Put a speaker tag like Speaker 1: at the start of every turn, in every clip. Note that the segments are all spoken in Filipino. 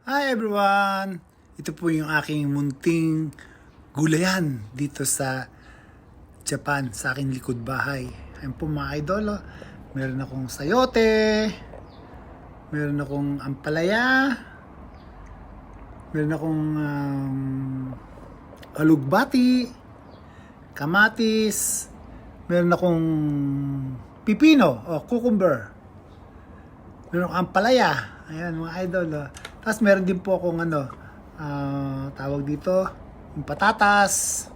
Speaker 1: Hi everyone! Ito po yung aking munting gulayan dito sa Japan, sa aking likod bahay. Ayun po mga idol, oh. Meron akong sayote, meron akong ampalaya, meron akong alugbati, kamatis, meron akong pipino o cucumber, meron akong ampalaya. Ayan mga idol, oh. Tapos meron din po akong tawag dito, yung patatas,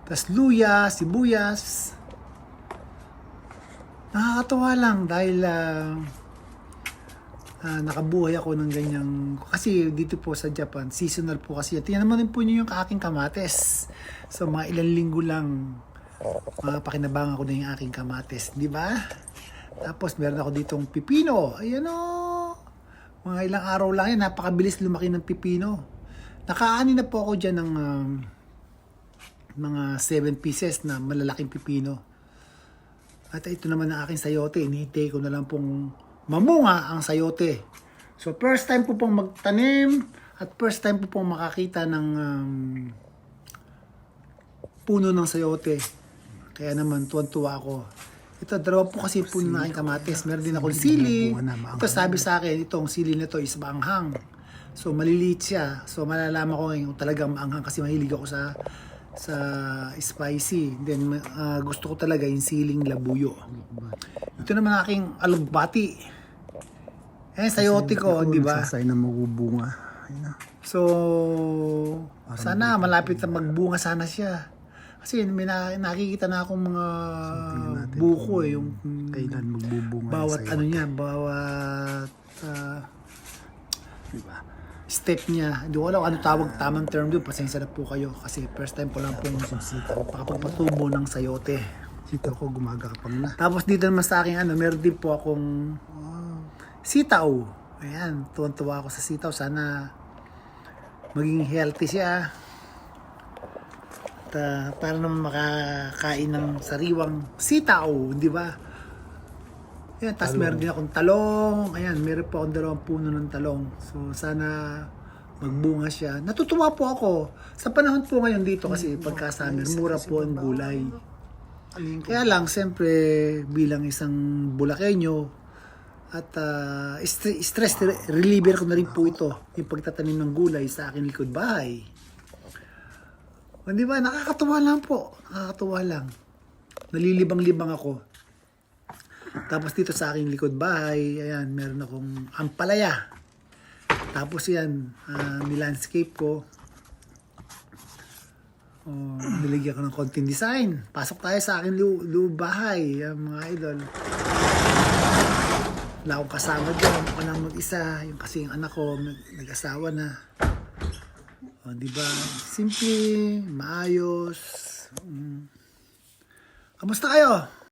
Speaker 1: tapos luya, sibuyas. Nakakatuwa lang dahil nakabuhay ako ng ganyang, kasi dito po sa Japan, seasonal po kasi. Tingnan naman po niyo yung aking kamates. So mga ilang linggo lang, pakinabangan ko na yung aking kamates, di ba? Tapos meron ako ditong pipino. Ayan o. Mga ilang araw lang yan, napakabilis lumaki ng pipino. Nakaani na po ako dyan ng mga 7 pieces na malalaking pipino. At ito naman ang aking sayote. Inihintay ko na lang pong mamunga ang sayote. So first time po pong magtanim at first time po pong makakita ng puno ng sayote. Kaya naman tuwan-tuwa ako. Ito, dalawa po kasi po na aking kamatis. Meron din akong sili. Ito, sabi sa akin, itong sili na to is maanghang. So, maliliit siya. So, malalaman ko ngayon talagang maanghang kasi mahilig ako sa spicy. Then, gusto ko talaga yung siling labuyo. Ito naman aking alugbati. Sayote ko, di ba?
Speaker 2: Sasay na magbubunga.
Speaker 1: So, sana malapit na magbunga sana siya. Kasi may nakikita na akong mga buko yung
Speaker 2: kailan magbubunga
Speaker 1: bawat ano niya, bawat
Speaker 2: diba?
Speaker 1: Step niya. Hindi ko alam ano tawag tamang term doon. Pasensya na po kayo kasi first time po lang pong makapagpatubo ng sayote.
Speaker 2: Sitaw ko gumagapang na.
Speaker 1: Tapos dito naman sa akin meron din po akong sitaw. Ayan, tuwan-tuwa ako sa sitaw. Sana maging healthy siya. Para naman makakain ng sariwang sitaw, di ba? Ayan, tapos meron din akong talong. Ayan, meron po akong 2 puno ng talong. So, sana magbunga siya. Natutuwa po ako. Sa panahon po ngayon dito kasi pagka summer, mura po ang gulay. Kaya lang, siyempre, bilang isang Bulakenyo, at stress reliever ko na rin po ito, yung pagtatanim ng gulay sa aking likod bahay. Di ba? Nakakatuwa lang po. Nakakatuwa lang. Nalilibang-libang ako. Tapos dito sa aking likod bahay, ayan, meron akong ampalaya. Tapos yan, nilandscape ko. Nilagyan ko ng konting design. Pasok tayo sa aking loob bahay, mga idol. Wala akong kasama dyan. Ako lang mag-isa. Yung kasi yung anak ko, nag-asawa na. Diba? Simple, maayos. Kamusta kayo?